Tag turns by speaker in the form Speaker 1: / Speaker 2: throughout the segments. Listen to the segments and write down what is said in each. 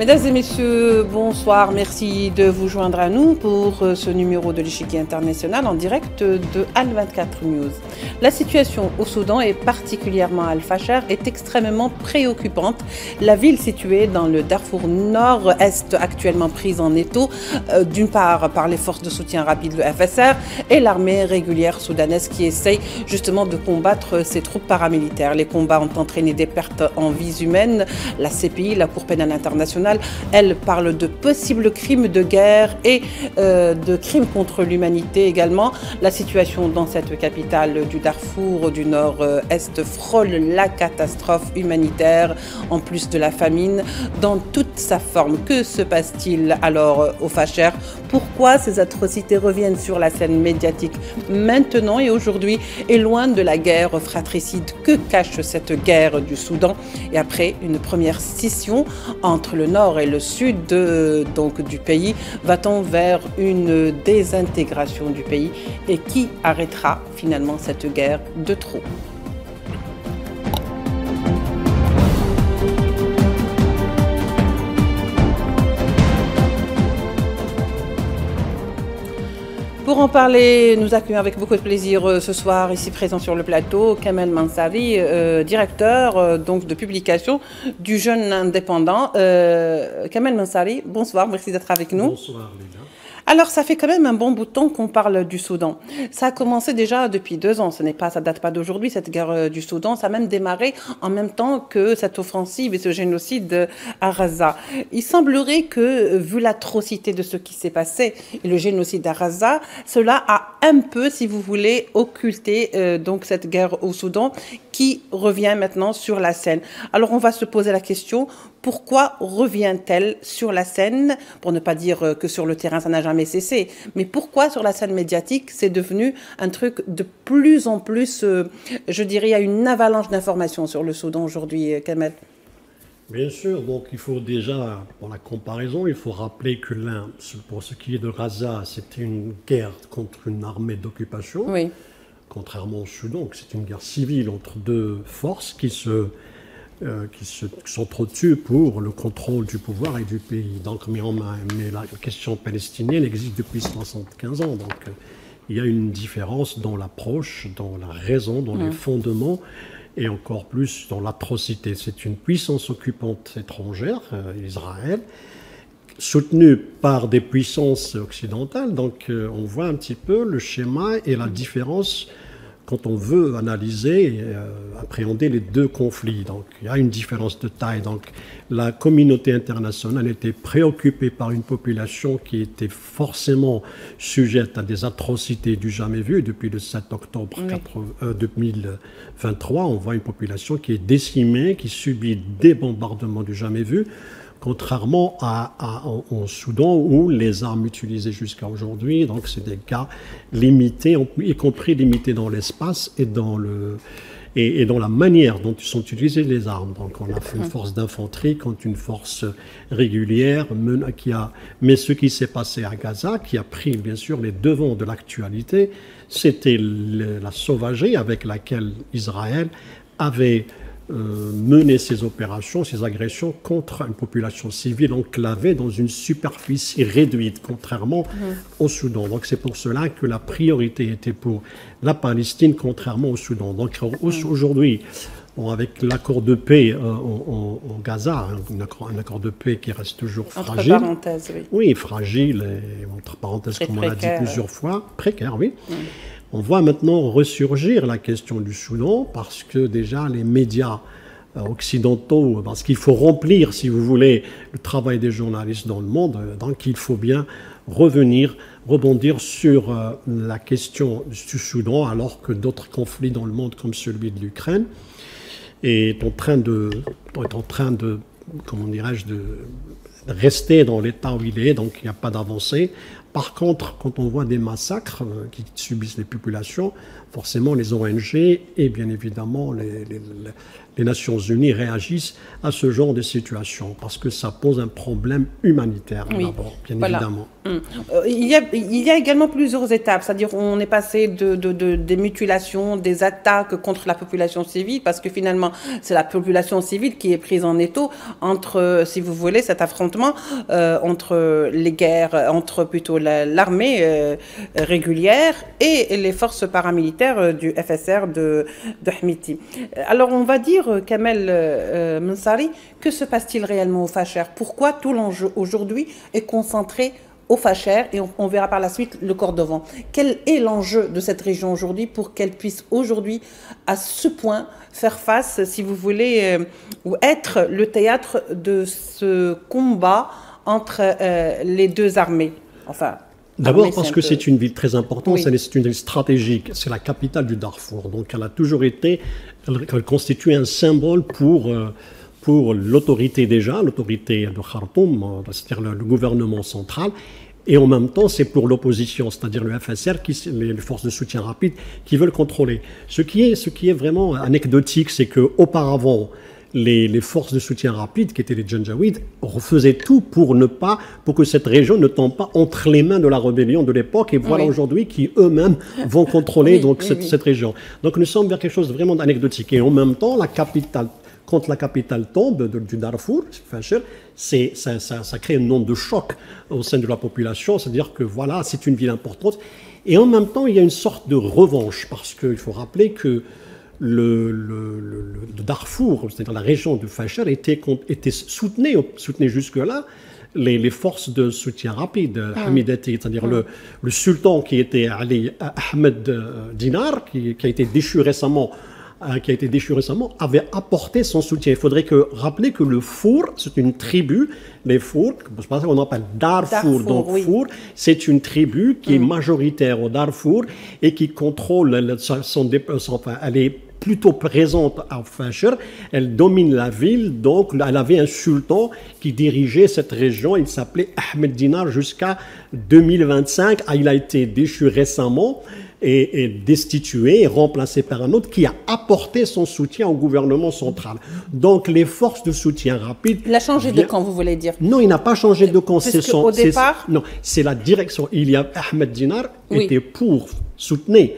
Speaker 1: Mesdames et messieurs, bonsoir. Merci de vous joindre à nous pour ce numéro de l'Échiquier international en direct de Al24 News. La situation au Soudan et particulièrement à Al-Fasher est extrêmement préoccupante. La ville située dans le Darfour nord-est actuellement prise en étau, d'une part par les forces de soutien rapide, le FSR, et l'armée régulière soudanaise qui essaye justement de combattre ces troupes paramilitaires. Les combats ont entraîné des pertes en vies humaines. La CPI, la Cour pénale internationale, elle parle de possibles crimes de guerre et de crimes contre l'humanité également. La situation dans cette capitale du Darfour du nord-est frôle la catastrophe humanitaire en plus de la famine dans toute sa forme. Que se passe-t-il alors au Fasher? Pourquoi ces atrocités reviennent sur la scène médiatique maintenant et aujourd'hui et loin de la guerre fratricide? Que cache cette guerre du Soudan? Et après une première scission entre le nord et le sud du pays, va-t-on vers une désintégration du pays? Et qui arrêtera finalement cette guerre de trop? Pour en parler, nous accueillons avec beaucoup de plaisir ce soir, ici présent sur le plateau, Kamel Mansari, directeur donc de publication du Jeune Indépendant. Kamel Mansari, bonsoir, merci d'être avec nous.
Speaker 2: Bonsoir, Lila.
Speaker 1: Alors, ça fait quand même un bon bout de temps qu'on parle du Soudan. Ça a commencé déjà depuis 2 ans. Ça date pas d'aujourd'hui, cette guerre du Soudan. Ça a même démarré en même temps que cette offensive et ce génocide à Gaza. Il semblerait que, vu l'atrocité de ce qui s'est passé et le génocide à Gaza, cela a un peu, si vous voulez, occulté donc cette guerre au Soudan qui revient maintenant sur la scène. Alors, on va se poser la question, pourquoi revient-elle sur la scène? Pour ne pas dire que sur le terrain, ça n'a jamais cessé. Mais pourquoi sur la scène médiatique, c'est devenu un truc de plus en plus, je dirais, il y a une avalanche d'informations sur le Soudan aujourd'hui, Kamel?
Speaker 2: Bien sûr, donc il faut déjà, pour la comparaison, il faut rappeler que pour ce qui est de Gaza, c'était une guerre contre une armée d'occupation.
Speaker 1: Oui.
Speaker 2: Contrairement au Soudan, c'est une guerre civile entre deux forces qui s'entretuent pour le contrôle du pouvoir et du pays. Donc, mais la question palestinienne existe depuis 75 ans. Donc, il y a une différence dans l'approche, dans la raison, dans les fondements et encore plus dans l'atrocité. C'est une puissance occupante étrangère, Israël, soutenue par des puissances occidentales. Donc, on voit un petit peu le schéma et la différence quand on veut analyser et appréhender les deux conflits. Donc, il y a une différence de taille. Donc, la communauté internationale était préoccupée par une population qui était forcément sujette à des atrocités du jamais vu. Depuis le 7 octobre 2023, on voit une population qui est décimée, qui subit des bombardements du jamais vu, contrairement au Soudan où les armes utilisées jusqu'à aujourd'hui, donc c'est des cas limités, y compris limités dans l'espace et dans la manière dont sont utilisées les armes. Donc on a fait une force d'infanterie contre une force régulière, mais ce qui s'est passé à Gaza, qui a pris bien sûr les devants de l'actualité, c'était la sauvagerie avec laquelle Israël avait mener ces opérations, ces agressions contre une population civile enclavée dans une superficie réduite, contrairement au Soudan. Donc c'est pour cela que la priorité était pour la Palestine, contrairement au Soudan. Donc aujourd'hui, avec l'accord de paix en Gaza, un accord de paix qui reste toujours fragile.
Speaker 1: Entre parenthèses, oui.
Speaker 2: Oui, fragile, et entre parenthèses, comme on l'a dit plusieurs fois, précaire, oui. On voit maintenant ressurgir la question du Soudan parce que déjà les médias occidentaux, parce qu'il faut remplir, si vous voulez, le travail des journalistes dans le monde, donc il faut bien rebondir sur la question du Soudan alors que d'autres conflits dans le monde comme celui de l'Ukraine est en train de comment dirais-je, de rester dans l'état où il est, donc il n'y a pas d'avancée. Par contre, quand on voit des massacres qui subissent les populations, forcément les ONG et bien évidemment les Nations Unies réagissent à ce genre de situation parce que ça pose un problème humanitaire d'abord, bien évidemment.
Speaker 1: Il y a également plusieurs étapes, c'est-à-dire on est passé des mutilations, des attaques contre la population civile parce que finalement c'est la population civile qui est prise en étau entre, si vous voulez, cet affrontement affrontements entre les guerres, entre plutôt l'armée régulière et les forces paramilitaires du FSR de Hamidti. Alors on va dire, Kamel Mensari, que se passe-t-il réellement au Fasher? Pourquoi tout l'enjeu aujourd'hui est concentré au Fasher, et on verra par la suite le Cordovan. Quel est l'enjeu de cette région aujourd'hui pour qu'elle puisse aujourd'hui, à ce point, faire face, si vous voulez, ou être le théâtre de ce combat entre les deux armées? Enfin,
Speaker 2: d'abord parce que c'est une ville très importante,
Speaker 1: oui.
Speaker 2: C'est une ville stratégique, c'est la capitale du Darfour, donc elle a toujours été, elle constitue un symbole pour l'autorité déjà, l'autorité de Khartoum, c'est-à-dire le gouvernement central, et en même temps c'est pour l'opposition, c'est-à-dire le FSR, les forces de soutien rapide qui veulent contrôler. Ce qui est vraiment anecdotique, c'est qu'auparavant, les forces de soutien rapide, qui étaient les Janjaouides, faisaient tout pour que cette région ne tombe pas entre les mains de la rébellion de l'époque, et voilà aujourd'hui qui eux-mêmes vont contrôler cette région. Donc nous sommes vers quelque chose de vraiment anecdotique, et en même temps quand la capitale tombe du Darfour, ça crée un nombre de choc au sein de la population, c'est-à-dire que voilà, c'est une ville importante. Et en même temps, il y a une sorte de revanche, parce qu'il faut rappeler que le Darfour, c'est-à-dire la région du Fasher, était soutenue jusque-là les forces de soutien rapide, Hamidati, c'est-à-dire le sultan qui était Ali Ahmed Dinar, qui a été déchu récemment, avait apporté son soutien. Il faudrait rappeler que le Four, c'est une tribu, les Four, c'est pour ça qu'on appelle Darfour. Donc Four, c'est une tribu qui est majoritaire au Darfour et qui contrôle elle est plutôt présente à Fasher, elle domine la ville, donc elle avait un sultan qui dirigeait cette région, il s'appelait Ahmed Dinar jusqu'à 2025, il a été déchu récemment et destitué et remplacé par un autre qui a apporté son soutien au gouvernement central. Donc les forces de soutien rapide...
Speaker 1: Il a changé de camp, vous voulez dire?
Speaker 2: Non, il n'a pas changé de camp.
Speaker 1: Au départ...
Speaker 2: Non, c'est la direction. Il y a Ahmed Dinar était pour soutenir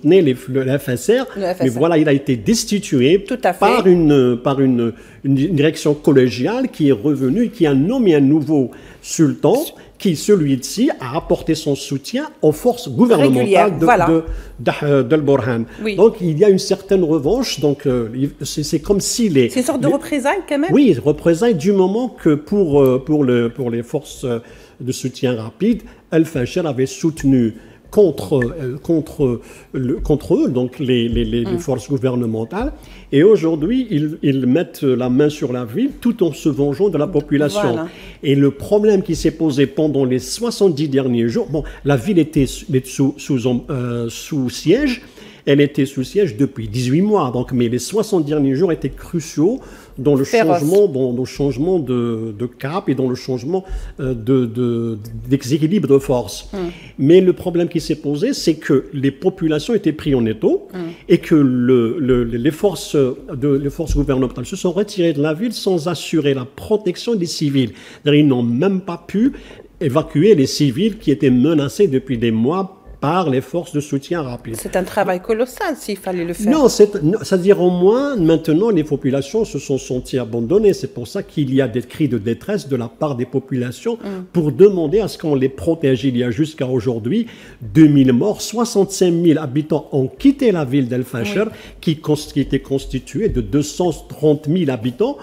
Speaker 2: le FSR, mais voilà, il a été destitué par une direction collégiale qui est revenue, qui a nommé un nouveau sultan, qui, celui-ci, a apporté son soutien aux forces gouvernementales d'Al-Burhan. Oui. Donc, il y a une certaine revanche. Donc, c'est comme si
Speaker 1: c'est une sorte de représailles, quand même?
Speaker 2: Oui, représailles du moment que pour les forces de soutien rapide, Al-Fasher avait soutenu contre eux, donc les forces gouvernementales. Et aujourd'hui, ils mettent la main sur la ville tout en se vengeant de la population. Voilà. Et le problème qui s'est posé pendant les 70 derniers jours, la ville était sous siège. Elle était sous siège depuis 18 mois, mais les 60 derniers jours étaient cruciaux dans le changement de cap et dans le changement déséquilibre de force. Mais le problème qui s'est posé, c'est que les populations étaient prises en étau et que les forces gouvernementales se sont retirées de la ville sans assurer la protection des civils. Ils n'ont même pas pu évacuer les civils qui étaient menacés depuis des mois par les forces de soutien rapide.
Speaker 1: C'est un travail colossal s'il fallait le faire.
Speaker 2: Non, c'est-à-dire au moins, maintenant, les populations se sont senties abandonnées. C'est pour ça qu'il y a des cris de détresse de la part des populations pour demander à ce qu'on les protège. Il y a jusqu'à aujourd'hui 2000 morts, 65 000 habitants ont quitté la ville d'Al-Fasher, qui était constituée de 230 000 habitants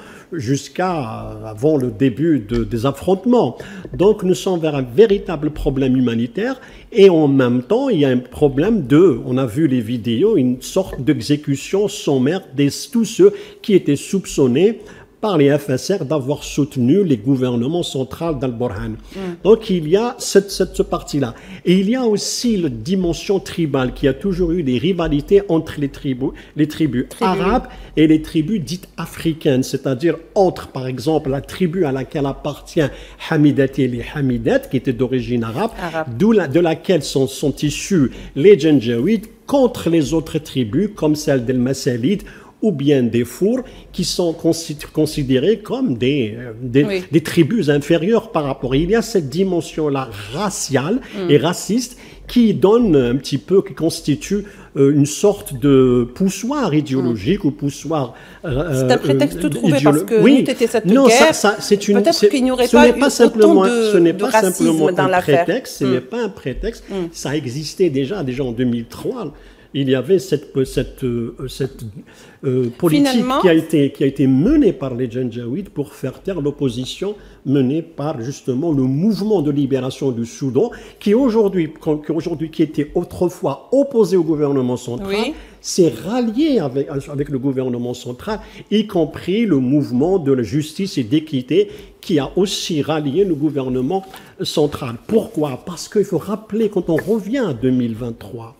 Speaker 2: avant le début des affrontements. Donc nous sommes vers un véritable problème humanitaire et en même temps il y a un problème on a vu les vidéos, une sorte d'exécution sommaire de tous ceux qui étaient soupçonnés par les FSR d'avoir soutenu les gouvernements centraux d'Al-Burhan. Donc il y a cette partie-là. Et il y a aussi la dimension tribale, qui a toujours eu des rivalités entre les tribus arabes et les tribus dites africaines, c'est-à-dire entre, par exemple, la tribu à laquelle appartient Hamidati et les Hamidates, qui étaient d'origine arabe. De laquelle sont issus les Janjaouides, contre les autres tribus, comme celle des Massalides, ou bien des fours qui sont considérés comme des tribus inférieures par rapport. Il y a cette dimension-là raciale et raciste qui donne un petit peu, qui constitue une sorte de poussoir idéologique ou poussoir
Speaker 1: c'est un prétexte trouvé parce que oui. Nous, cette
Speaker 2: non,
Speaker 1: guerre,
Speaker 2: c'est une,
Speaker 1: peut-être qu'il n'y aurait pas eu autant de racisme dans l'affaire.
Speaker 2: Ce n'est pas un prétexte, ça existait déjà en 2003. Il y avait cette politique qui a été menée par les Janjaouides pour faire taire l'opposition menée par justement le mouvement de libération du Soudan qui était autrefois opposé au gouvernement central, s'est rallié avec le gouvernement central, y compris le mouvement de la justice et d'équité qui a aussi rallié le gouvernement central. Pourquoi? Parce qu'il faut rappeler, quand on revient à 2023,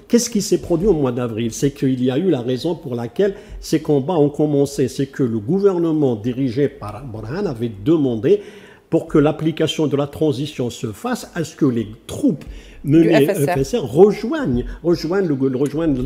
Speaker 2: qu'est-ce qui s'est produit au mois d'avril? C'est qu'il y a eu la raison pour laquelle ces combats ont commencé. C'est que le gouvernement dirigé par Burhan avait demandé, pour que l'application de la transition se fasse, à ce que les troupes menées FSR rejoignent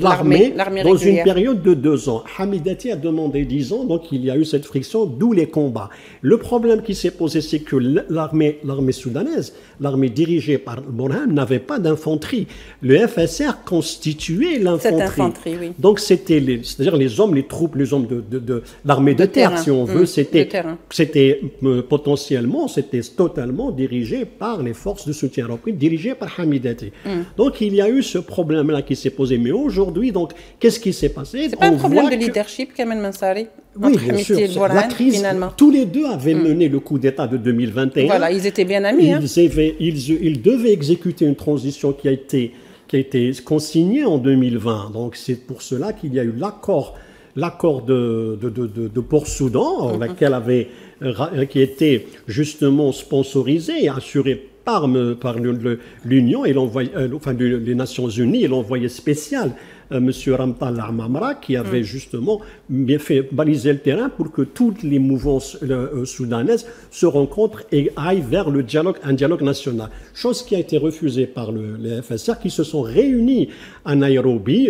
Speaker 2: l'armée dans une période de 2 ans. Hamidati a demandé 10 ans, donc il y a eu cette friction, d'où les combats. Le problème qui s'est posé, c'est que l'armée soudanaise, l'armée dirigée par Burhan, n'avait pas d'infanterie. Le FSR constituait l'infanterie.
Speaker 1: Cette infanterie, oui.
Speaker 2: Donc c'est-à-dire les hommes, les troupes, les hommes de l'armée de terre, si on veut, c'était potentiellement, c'était totalement dirigé par les forces de soutien rapide, dirigées par Hamidati. Donc il y a eu ce problème-là qui s'est posé. Mais aujourd'hui, donc, qu'est-ce qui s'est passé?
Speaker 1: C'est pas un problème de leadership, Kamel Mansari?
Speaker 2: Oui, bien sûr. La crise, finalement. Tous les deux avaient mené le coup d'État de 2021.
Speaker 1: Voilà, ils étaient bien amis.
Speaker 2: Ils devaient exécuter une transition qui a été consignée en 2020. Donc c'est pour cela qu'il y a eu l'accord de Port-Soudan, qui était justement sponsorisé et assuré par l'Union et les Nations Unies et l'envoyé spécial, M. Ramtal Amamra, qui avait justement bien fait baliser le terrain pour que toutes les mouvances soudanaises se rencontrent et aillent vers un dialogue national. Chose qui a été refusée par les FSR qui se sont réunis à Nairobi.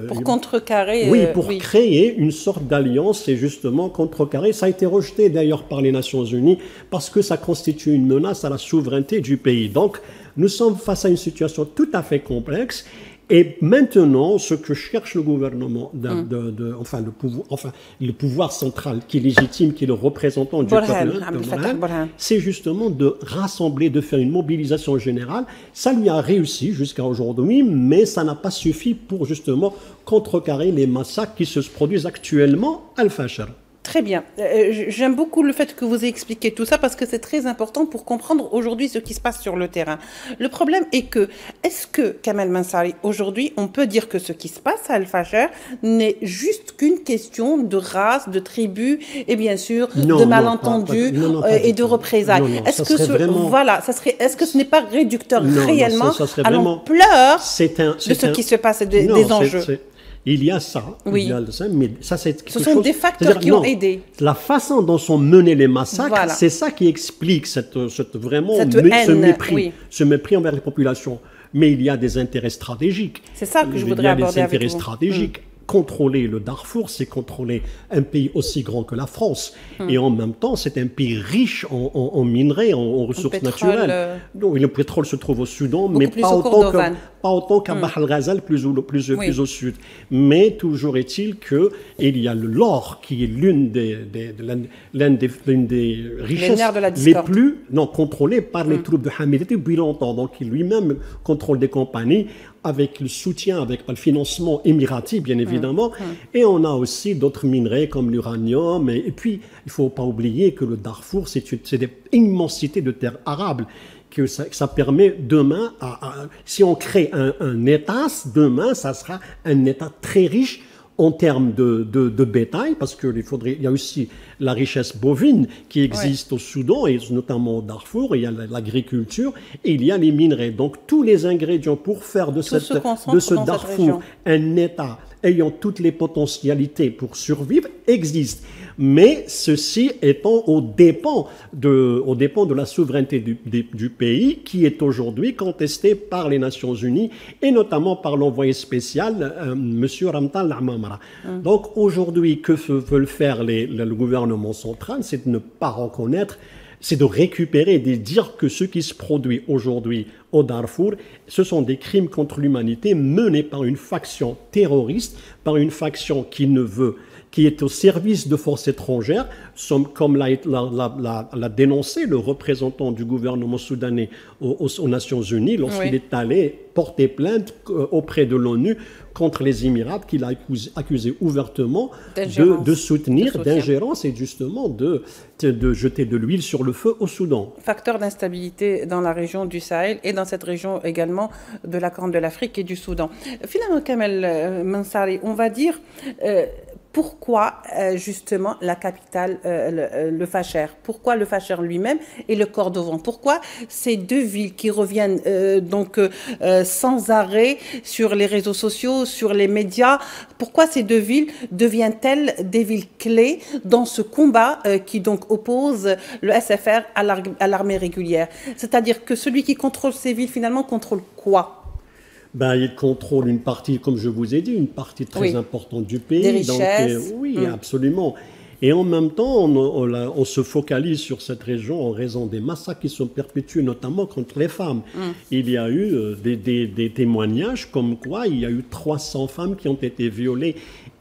Speaker 1: Pour contrecarrer.
Speaker 2: Pour créer une sorte d'alliance et justement contrecarrer. Ça a été rejeté d'ailleurs par les Nations Unies parce que ça constitue une menace à la souveraineté du pays. Donc nous sommes face à une situation tout à fait complexe. Et maintenant, ce que cherche le gouvernement, le pouvoir central qui est légitime, qui est le représentant du peuple, c'est justement de rassembler, de faire une mobilisation générale. Ça lui a réussi jusqu'à aujourd'hui, mais ça n'a pas suffi pour justement contrecarrer les massacres qui se produisent actuellement à Al-Fashir.
Speaker 1: Très bien. J'aime beaucoup le fait que vous ayez expliqué tout ça parce que c'est très important pour comprendre aujourd'hui ce qui se passe sur le terrain. Le problème est que, est-ce que, Kamel Mansari, aujourd'hui, on peut dire que ce qui se passe à Al-Fashir n'est juste qu'une question de race, de tribu et bien sûr de malentendus et de représailles? Est-ce que est-ce que ce n'est pas réducteur réellement à l'ampleur de ce qui se passe des enjeux?
Speaker 2: Il y a ça, mais ça c'est
Speaker 1: ce sont des facteurs qui ont aidé.
Speaker 2: La façon dont sont menés les massacres, c'est ça qui explique ce mépris envers les populations. Mais il y a des intérêts stratégiques.
Speaker 1: C'est ça que je voudrais aborder avec vous.
Speaker 2: Il y a des intérêts stratégiques. Contrôler le Darfour, c'est contrôler un pays aussi grand que la France. Et en même temps, c'est un pays riche en minerais, en ressources naturelles. Donc, le pétrole se trouve au Soudan, mais pas autant qu'à Bahr el-Ghazal, plus au sud. Mais toujours est-il qu'il y a l'or, qui est l'une des richesses les plus contrôlées par les troupes de Hamidati depuis longtemps. Donc, il lui-même contrôle des compagnies avec le soutien, avec le financement émirati, bien évidemment. Et on a aussi d'autres minerais comme l'uranium. Et puis, il ne faut pas oublier que le Darfour, c'est des immensités de terres arables. Que ça permet demain, si on crée un État, demain, ça sera un État très riche en termes de bétail, parce qu'il y a aussi la richesse bovine qui existe au Soudan, et notamment au Darfour, il y a l'agriculture, et il y a les minerais. Donc tous les ingrédients pour faire de ce Darfour un État ayant toutes les potentialités pour survivre existent. Mais ceci étant aux dépens de la souveraineté du pays qui est aujourd'hui contestée par les Nations Unies et notamment par l'envoyé spécial, M. Ramtan Lamamra. Donc aujourd'hui, que veulent faire le gouvernement central, c'est de ne pas reconnaître, c'est de récupérer, de dire que ce qui se produit aujourd'hui au Darfour, ce sont des crimes contre l'humanité menés par une faction terroriste, par une faction qui est au service de forces étrangères, comme l'a dénoncé le représentant du gouvernement soudanais aux Nations Unies lorsqu'il est allé porter plainte auprès de l'ONU contre les Émirats, qu'il a accusé ouvertement de soutenir, d'ingérence et justement de jeter de l'huile sur le feu au Soudan.
Speaker 1: Facteur d'instabilité dans la région du Sahel et dans cette région également de la Corne de l'Afrique et du Soudan. Finalement, Kamel Mansari, on va dire... pourquoi justement la capitale, le Facher? Pourquoi le Facher lui-même et le Kordofan? Pourquoi ces deux villes qui reviennent sans arrêt sur les réseaux sociaux, sur les médias, pourquoi ces deux villes deviennent-elles des villes clés dans ce combat qui donc oppose le SFR à l'armée régulière? C'est-à-dire que celui qui contrôle ces villes finalement contrôle quoi?
Speaker 2: Il contrôle une partie, comme je vous ai dit, une partie très importante du pays.
Speaker 1: Des richesses.
Speaker 2: Donc, oui, absolument. Et en même temps, on se focalise sur cette région en raison des massacres qui sont perpétués, notamment contre les femmes. Il y a eu des témoignages comme quoi il y a eu 300 femmes qui ont été violées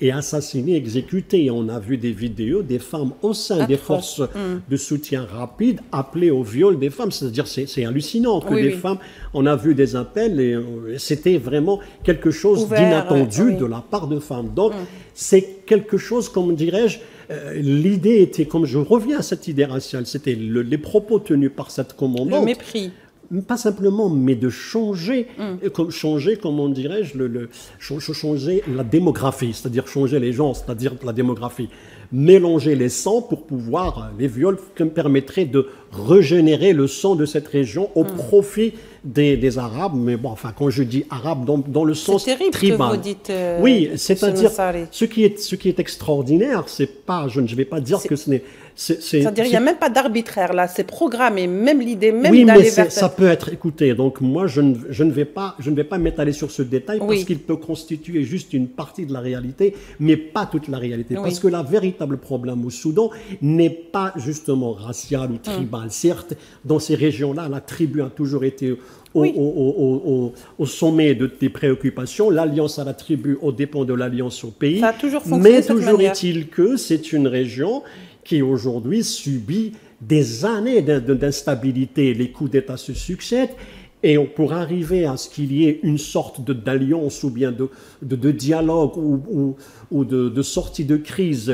Speaker 2: et assassinées, exécutées. On a vu des vidéos des femmes au sein des forces de soutien rapide appelées au viol des femmes. C'est-à-dire, c'est hallucinant que des femmes... On a vu des appels et c'était vraiment quelque chose d'inattendu de la part de femmes. Donc, c'est quelque chose, comme dirais-je, l'idée était, comme je reviens à cette idée raciale, c'était les propos tenus par cette commandante.
Speaker 1: Le mépris.
Speaker 2: Pas simplement, mais de changer, comment dirais-je, changer la démographie, c'est-à-dire changer les gens, c'est-à-dire la démographie. Mélanger les sangs pour pouvoir, les viols permettraient de régénérer le sang de cette région au profit des Arabes. Mais bon, enfin, quand je dis Arabes, dans le sens tribal.
Speaker 1: C'est terrible que vous dites,
Speaker 2: oui, c'est-à-dire, ce qui est extraordinaire, c'est pas, je ne vais pas dire que ce n'est...
Speaker 1: C'est-à-dire qu'il n'y a même pas d'arbitraire là, c'est programmé, même l'idée, même
Speaker 2: oui,
Speaker 1: d'aller
Speaker 2: mais
Speaker 1: vers
Speaker 2: ça peut être écouté. Donc moi, je ne vais pas m'étaler sur ce détail parce qu'il peut constituer juste une partie de la réalité, mais pas toute la réalité. Parce que le véritable problème au Soudan n'est pas justement racial ou tribal. Certes, dans ces régions-là, la tribu a toujours été au sommet des préoccupations, l'alliance à la tribu au dépend de l'alliance au pays.
Speaker 1: Ça a toujours fonctionné
Speaker 2: mais
Speaker 1: de cette
Speaker 2: toujours
Speaker 1: manière.
Speaker 2: est-il que c'est une région qui aujourd'hui subit des années d'instabilité. Les coups d'État se succèdent et pour arriver à ce qu'il y ait une sorte d'alliance ou bien de dialogue ou de sortie de crise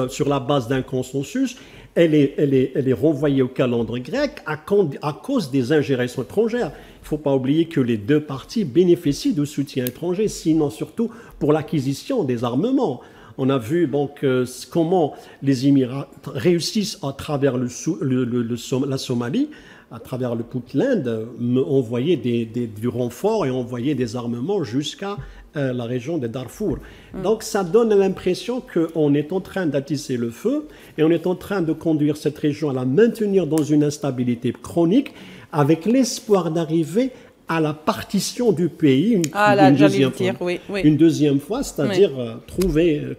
Speaker 2: sur la base d'un consensus, elle est renvoyée au calendrier grec à cause des ingérences étrangères. Il ne faut pas oublier que les deux parties bénéficient de soutien étranger, sinon surtout pour l'acquisition des armements. On a vu donc comment les Émirats réussissent à travers la Somalie, à travers le Puntland, envoyer du renfort et envoyer des armements jusqu'à la région de Darfour. Donc ça donne l'impression qu'on est en train d'attiser le feu et on est en train de conduire cette région à la maintenir dans une instabilité chronique avec l'espoir d'arriver à la partition du pays une deuxième fois, c'est-à-dire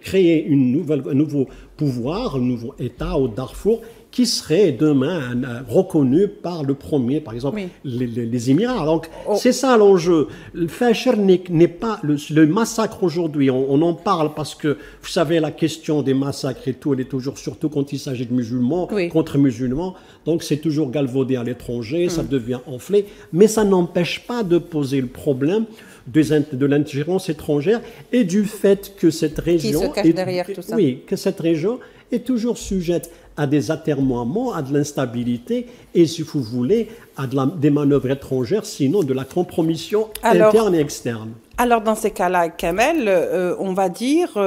Speaker 2: créer un nouveau pouvoir, un nouveau État au Darfour qui serait demain reconnu par le premier, par exemple, les Émirats. Donc, c'est ça l'enjeu. Le Facher n'est pas le massacre aujourd'hui. On en parle parce que, vous savez, la question des massacres et tout, elle est toujours, surtout quand il s'agit de musulmans, contre musulmans. Donc, c'est toujours galvaudé à l'étranger, ça devient enflé. Mais ça n'empêche pas de poser le problème de l'ingérence étrangère et du fait que cette région...
Speaker 1: Qui se cache derrière tout ça.
Speaker 2: Oui, que cette région est toujours sujette à des atermoiements, à de l'instabilité et, si vous voulez, à des manœuvres étrangères, sinon de la compromission interne et externe.
Speaker 1: Alors, dans ces cas-là, Kamel, on va dire,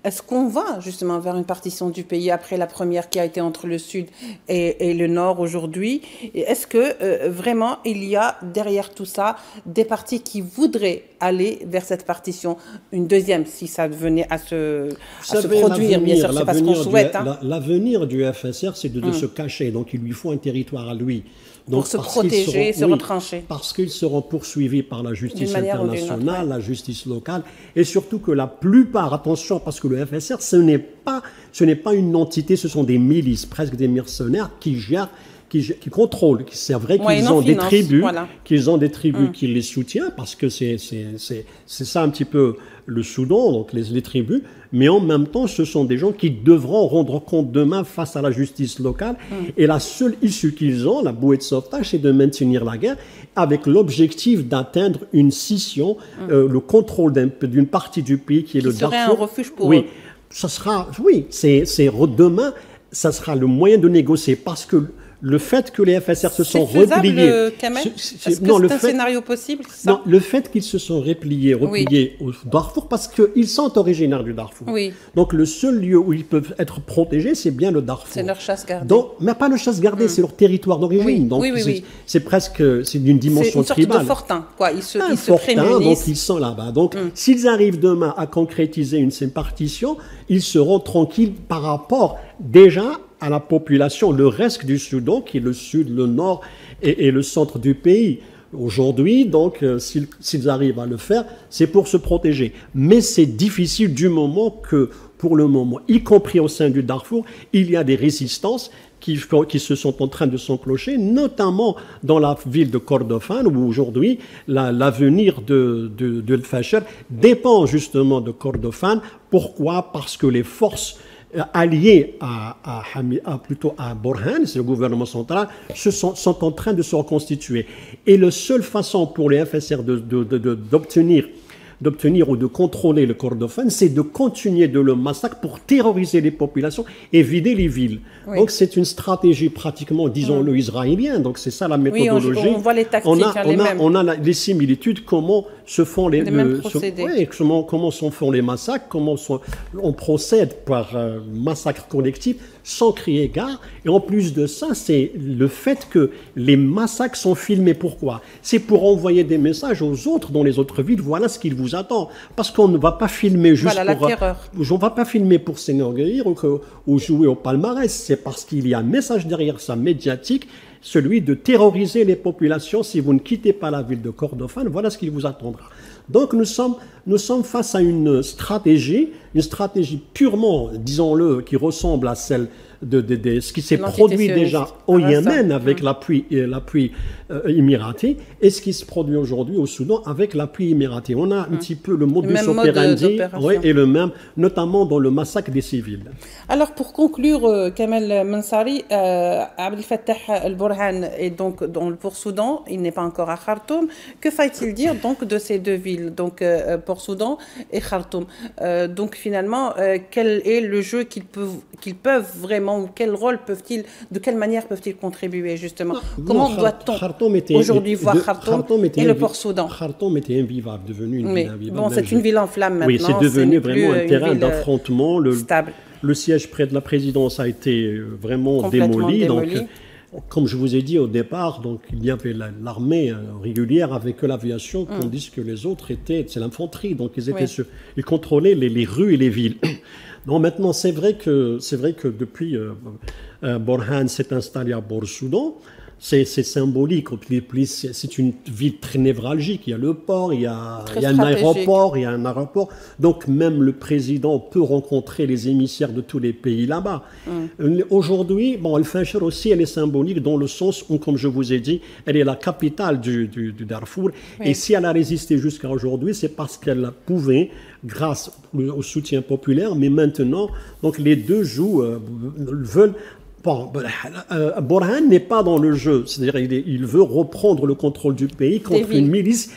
Speaker 1: est-ce qu'on va justement vers une partition du pays après la première qui a été entre le sud et le nord aujourd'hui? Et est-ce que vraiment il y a derrière tout ça des partis qui voudraient aller vers cette partition? Une deuxième, si ça venait à se produire, bien sûr, c'est pas ce qu'on souhaite.
Speaker 2: L'avenir du FSR, c'est de se cacher, donc il lui faut un territoire à lui. Donc,
Speaker 1: pour se protéger, se retrancher.
Speaker 2: Parce qu'ils seront poursuivis par la justice internationale, la justice locale, et surtout que la plupart, attention, parce que le FSR, ce n'est pas une entité, ce sont des milices, presque des mercenaires qui gèrent, qui contrôlent. C'est vrai qu'ils ont des tribus, qui les soutiennent, parce que c'est ça un petit peu le Soudan, donc les tribus, mais en même temps, ce sont des gens qui devront rendre compte demain face à la justice locale. Et la seule issue qu'ils ont, la bouée de sauvetage, c'est de maintenir la guerre avec l'objectif d'atteindre une scission, le contrôle d'une partie du pays qui est le Darfour.
Speaker 1: Qui serait un refuge pour eux.
Speaker 2: Ça sera, demain, ça sera le moyen de négocier, parce que le fait que les FSR se sont repliés...
Speaker 1: Est-ce que c'est un scénario possible, ça?
Speaker 2: Non, le fait qu'ils se sont repliés au Darfour, parce qu'ils sont originaires du Darfour.
Speaker 1: Oui.
Speaker 2: Donc le seul lieu où ils peuvent être protégés, c'est bien le Darfour.
Speaker 1: C'est leur chasse gardée.
Speaker 2: Donc, mais pas le chasse gardée, c'est leur territoire d'origine. Donc c'est presque, c'est d'une dimension tribale.
Speaker 1: C'est une sorte de fortin, quoi. Ils se prémunissent.
Speaker 2: Donc ils sont là-bas. Donc s'ils arrivent demain à concrétiser une partition, ils seront tranquilles par rapport déjà à la population, le reste du Soudan, qui est le sud, le nord et le centre du pays. Aujourd'hui, donc, s'ils arrivent à le faire, c'est pour se protéger. Mais c'est difficile du moment que, pour le moment, y compris au sein du Darfour, il y a des résistances qui se sont en train de s'enclencher, notamment dans la ville de Kordofan, où aujourd'hui, l'avenir de El-Fasher dépend justement de Kordofan. Pourquoi? Parce que les forces alliés plutôt à Borhan, c'est le gouvernement central, sont en train de se reconstituer. Et la seule façon pour les FSR d'obtenir ou de contrôler le Kordofan, c'est de continuer de le massacrer pour terroriser les populations et vider les villes. Oui. Donc c'est une stratégie pratiquement, disons-le, israélienne. Donc c'est ça la méthodologie.
Speaker 1: Oui, on voit les tactiques,
Speaker 2: on a les similitudes, comment se font les massacres, comment on procède par massacre collectif sans crier gare. Et en plus de ça, c'est le fait que les massacres sont filmés. Pourquoi? C'est pour envoyer des messages aux autres dans les autres villes. Voilà ce qu'il vous attend. Parce qu'on ne va pas filmer juste
Speaker 1: la terreur.
Speaker 2: On ne va pas filmer pour s'enorgueillir ou jouer au palmarès. C'est parce qu'il y a un message derrière ça médiatique, celui de terroriser les populations. Si vous ne quittez pas la ville de Kordofan, voilà ce qu'il vous attendra. Donc nous sommes face à une stratégie purement, disons-le, qui ressemble à celle de ce qui s'est produit déjà au Yémen avec l'appui émiraté, et ce qui se produit aujourd'hui au Soudan avec l'appui émiraté. On a un petit peu le modus operandi et le même, notamment dans le massacre des civils.
Speaker 1: Alors pour conclure, Kamel Mansari, Abdel Fattah el-Burhan est donc dans Port-Soudan, il n'est pas encore à Khartoum. Que faut-il dire donc de ces deux villes, donc Port-Soudan et Khartoum? Donc finalement, quel est le jeu qu'ils peuvent vraiment, ou quel rôle de quelle manière peuvent-ils contribuer justement? Comment doit-on aujourd'hui voir Khartoum et le Port-Soudan?
Speaker 2: Khartoum était invivable, devenu une ville invivable.
Speaker 1: Bon, c'est une ville en flammes maintenant.
Speaker 2: Oui, c'est devenu vraiment un terrain d'affrontement.
Speaker 1: Stable.
Speaker 2: Le siège près de la présidence a été vraiment démoli. Donc, comme je vous ai dit au départ, donc, il y avait l'armée régulière avec l'aviation, tandis que les autres c'est l'infanterie. Donc ils contrôlaient les rues et les villes. Non, maintenant, c'est vrai que depuis Borhan s'est installé à Port-Soudan, c'est symbolique. C'est une ville très névralgique. Il y a le port, il y a un aéroport, Donc même le président peut rencontrer les émissaires de tous les pays là-bas. Aujourd'hui, El-Fasher aussi, elle est symbolique dans le sens où, comme je vous ai dit, elle est la capitale du Darfour. Oui. Et si elle a résisté jusqu'à aujourd'hui, c'est parce qu'elle pouvait, grâce au soutien populaire. Mais maintenant, donc les deux veulent. Borhan n'est pas dans le jeu, c'est-à-dire il veut reprendre le contrôle du pays contre une milice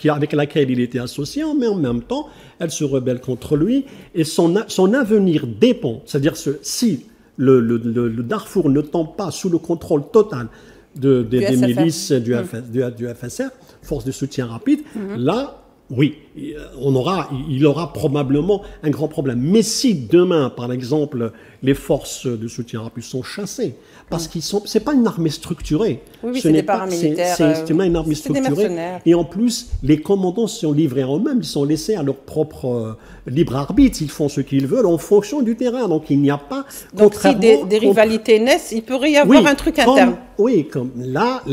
Speaker 2: avec laquelle il était associé, mais en même temps, elle se rebelle contre lui et son avenir dépend. C'est-à-dire si le Darfour ne tombe pas sous le contrôle total des milices du FSR, force de soutien rapide, là, oui, il aura probablement un grand problème. Mais si demain, par exemple, les forces de soutien rapide sont chassées, parce qu'ils sont, c'est pas une armée structurée.
Speaker 1: Oui, c'est des paramilitaires.
Speaker 2: C'est une armée structurée. Et en plus, les commandants sont livrés à eux-mêmes, ils sont laissés à leur propre libre arbitre. Ils font ce qu'ils veulent en fonction du terrain. Donc il n'y a pas.
Speaker 1: Donc si des rivalités naissent, il pourrait y avoir un truc interne.
Speaker 2: Oui, comme là,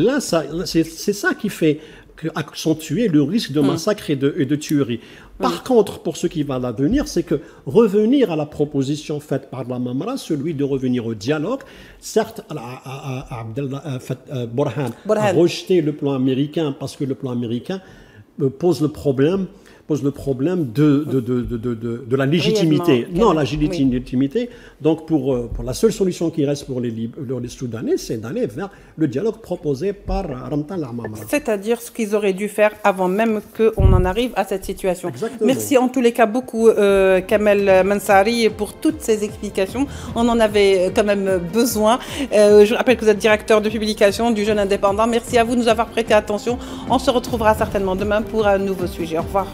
Speaker 2: c'est ça qui fait accentuer le risque de massacre et de tuerie. Par contre, pour ce qui va l'advenir, c'est que revenir à la proposition faite par la Mamra, celui de revenir au dialogue, certes, Borhan a rejeté le plan américain parce que le plan américain pose le problème de la légitimité. Non, la légitimité. Donc, pour la seule solution qui reste pour les Soudanais, c'est d'aller vers le dialogue proposé par Ramtan al-Mamra.
Speaker 1: C'est-à-dire ce qu'ils auraient dû faire avant même qu'on en arrive à cette situation.
Speaker 2: Exactement.
Speaker 1: Merci en tous les cas beaucoup, Kamel Mansari, pour toutes ces explications. On en avait quand même besoin. Je rappelle que vous êtes directeur de publication du Jeune Indépendant. Merci à vous de nous avoir prêté attention. On se retrouvera certainement demain pour un nouveau sujet. Au revoir.